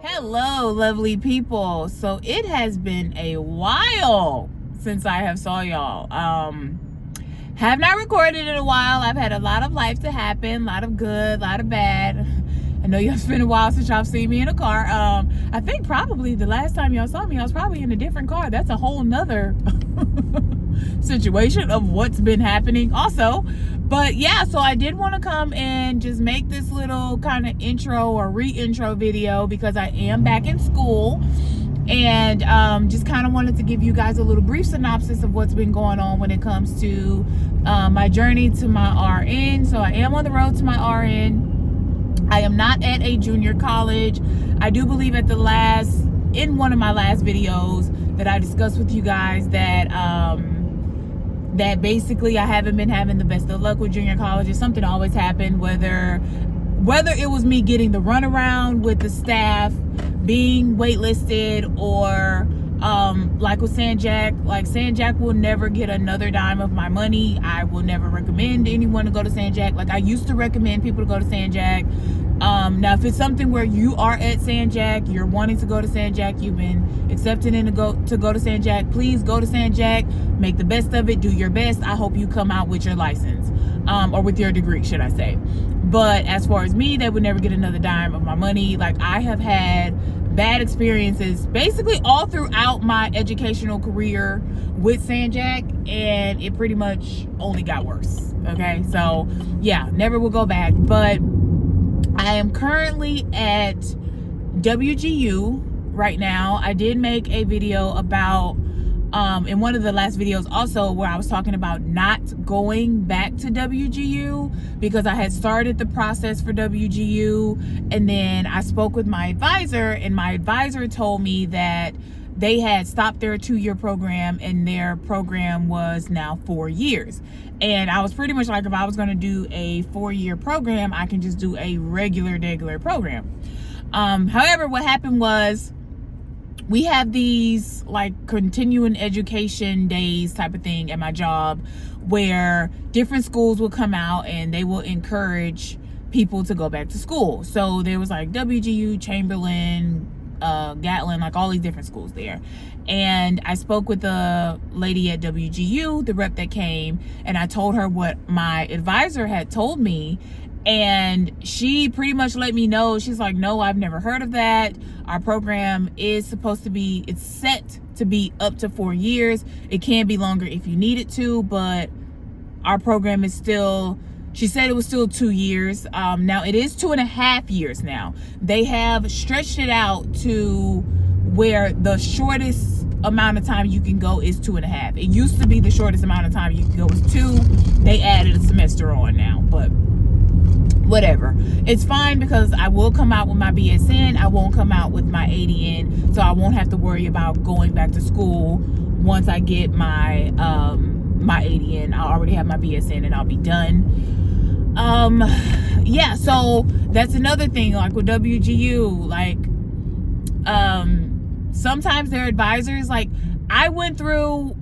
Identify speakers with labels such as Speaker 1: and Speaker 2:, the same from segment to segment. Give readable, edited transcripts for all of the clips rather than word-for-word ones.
Speaker 1: Hello, lovely people. So it has been a while since I have saw y'all. Have not recorded in a while. I've had a lot of life to happen, a lot of good, a lot of bad. I know y'all, it's been a while since y'all seen me in a car. I think probably the last time y'all saw me, I was probably in a different car. That's a whole nother situation of what's been happening also. But yeah, so I did want to come and just make this little kind of intro or re-intro video because I am back in school, and just kind of wanted to give you guys a little brief synopsis of what's been going on when it comes to my journey to my RN. So I am on the road to my RN. I am not at a junior college. I do believe in one of my last videos that I discussed with you guys that that basically I haven't been having the best of luck with junior colleges. Something always happened, whether it was me getting the runaround with the staff, being waitlisted, or like with San Jack. Like, San Jack will never get another dime of my money. I will never recommend anyone to go to San Jack. Like, I used to recommend people to go to San Jack. Now, if it's something where you are at San Jack, you're wanting to go to San Jack, you've been accepted in to go to San Jack, please go to San Jack, make the best of it, do your best. I hope you come out with your license, or with your degree, should I say. But as far as me, they would never get another dime of my money. Like, I have had bad experiences basically all throughout my educational career with San Jack, and it pretty much only got worse. Okay, so yeah, never will go back. But I am currently at WGU right now. I did make a video about in one of the last videos also, where I was talking about not going back to WGU because I had started the process for WGU, and then I spoke with my advisor, and my advisor told me that they had stopped their 2-year program and their program was now 4 years. And I was pretty much like, if I was going to do a 4-year program, I can just do a regular program. However, what happened was, we have these like continuing education days type of thing at my job, where different schools will come out and they will encourage people to go back to school. So there was like WGU, Chamberlain, Gatlin, like all these different schools there. And I spoke with the lady at WGU, the rep that came, and I told her what my advisor had told me, and she pretty much let me know. She's like, no, I've never heard of that. Our program is supposed to be, it's set to be up to 4 years. It can be longer if you need it to, but our program is still, she said it was still 2 years. Now it is 2.5 years now. They have stretched it out to where the shortest amount of time you can go is 2.5. It used to be the shortest amount of time you can go was 2. They added a semester on now, but whatever. It's fine because I will come out with my BSN. I won't come out with my ADN, so I won't have to worry about going back to school once I get my my ADN. I already have my BSN and I'll be done. Yeah, so that's another thing, like with WGU, like sometimes their advisors, like I went through,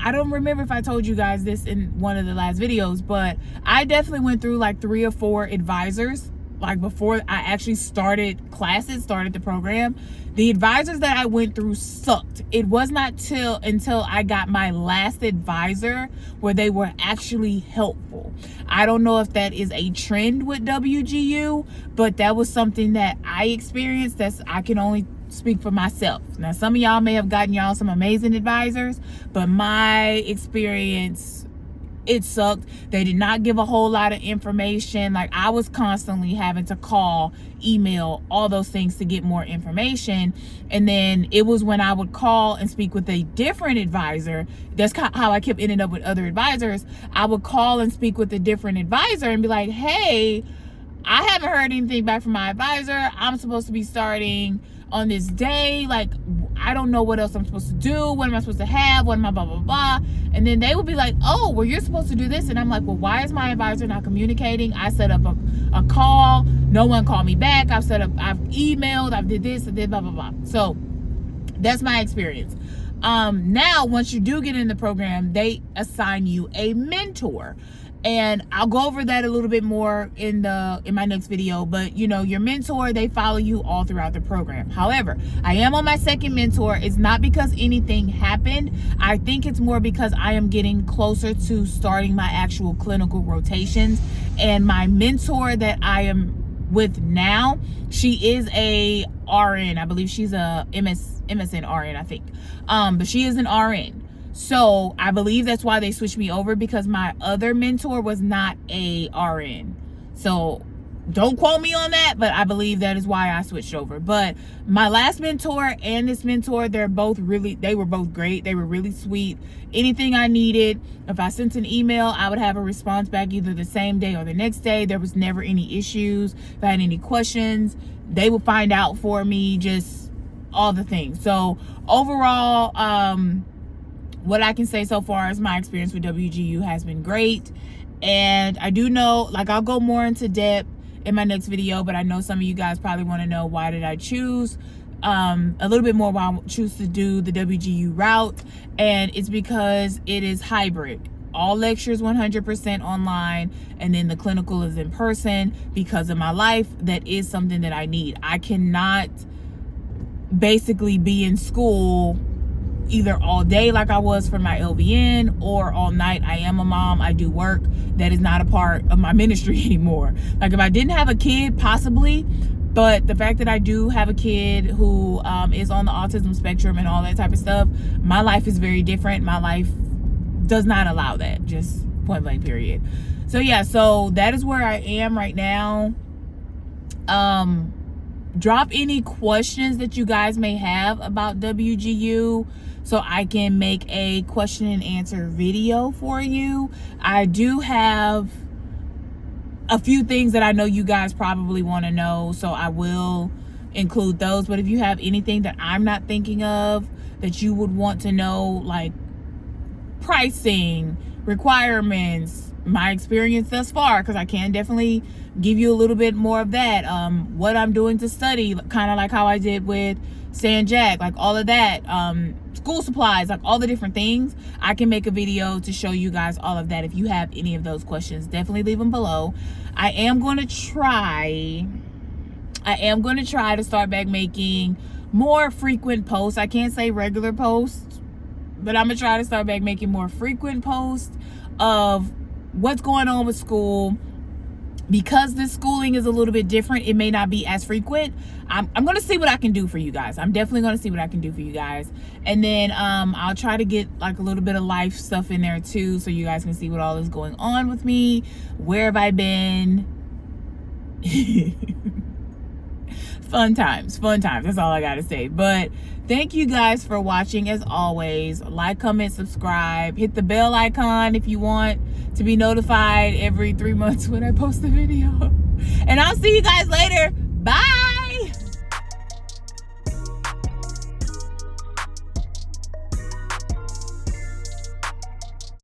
Speaker 1: I don't remember if I told you guys this in one of the last videos, but I definitely went through like 3 or 4 advisors, like before I actually started the program. The advisors that I went through sucked. It was not until I got my last advisor where they were actually helpful. I don't know if that is a trend with WGU, but that was something that I experienced. I can only speak for myself. Now, some of y'all may have gotten y'all some amazing advisors, but my experience, it sucked. They did not give a whole lot of information. Like, I was constantly having to call, email, all those things to get more information. And then it was when I would call and speak with a different advisor, that's how I kept ending up with other advisors. I would call and speak with a different advisor and be like, hey, I haven't heard anything back from my advisor. I'm supposed to be starting on this day. Like, I don't know what else I'm supposed to do. What am I supposed to have? What am I blah, blah, blah? And then they would be like, oh, well, you're supposed to do this. And I'm like, well, why is my advisor not communicating? I set up a call. No one called me back. I've emailed. I did this. I did blah, blah, blah. So that's my experience. Now, once you do get in the program, they assign you a mentor. And I'll go over that a little bit more in my next video. But you know, your mentor, they follow you all throughout the program. However, I am on my second mentor. It's not because anything happened. I think it's more because I am getting closer to starting my actual clinical rotations. And my mentor that I am with now, she is a RN. I believe she's a MSN RN, I think. But she is an RN. So I believe that's why they switched me over, because my other mentor was not a RN. So don't quote me on that, but I believe that is why I switched over. But my last mentor and this mentor, they were both great. They were really sweet. Anything I needed, if I sent an email, I would have a response back either the same day or the next day. There was never any issues. If I had any questions, they would find out for me, just all the things. So overall, what I can say so far is my experience with WGU has been great. And I do know, like, I'll go more into depth in my next video, but I know some of you guys probably want to know, why did I choose a little bit more, why I choose to do the WGU route. And it's because it is hybrid. All lectures 100% online, and then the clinical is in person. Because of my life, that is something that I need. I cannot basically be in school either all day like I was for my LVN, or all night. I am a mom, I do work. That is not a part of my ministry anymore. Like, if I didn't have a kid, possibly, but the fact that I do have a kid who is on the autism spectrum and all that type of stuff, my life is very different. My life does not allow that, just point blank period. So yeah, so that is where I am right now. Drop any questions that you guys may have about WGU, so I can make a question and answer video for you. I do have a few things that I know you guys probably want to know, so I will include those. But if you have anything that I'm not thinking of that you would want to know, like pricing, requirements, my experience thus far, because I can definitely give you a little bit more of that, what I'm doing to study, kind of like how I did with San Jack, like all of that, school supplies, like all the different things, I can make a video to show you guys all of that. If you have any of those questions, definitely leave them below. I am going to try to start back making more frequent posts. I can't say regular posts, but I'm gonna try to start back making more frequent posts of what's going on with school. Because this schooling is a little bit different, it may not be as frequent. I'm going to see what I can do for you guys. I'm definitely going to see what I can do for you guys. And then I'll try to get like a little bit of life stuff in there too, so you guys can see what all is going on with me. Where have I been? Fun times. That's all I got to say. But thank you guys for watching. As always, like, comment, subscribe, hit the bell icon if you want to be notified every 3 months when I post a video. And I'll see you guys later. Bye.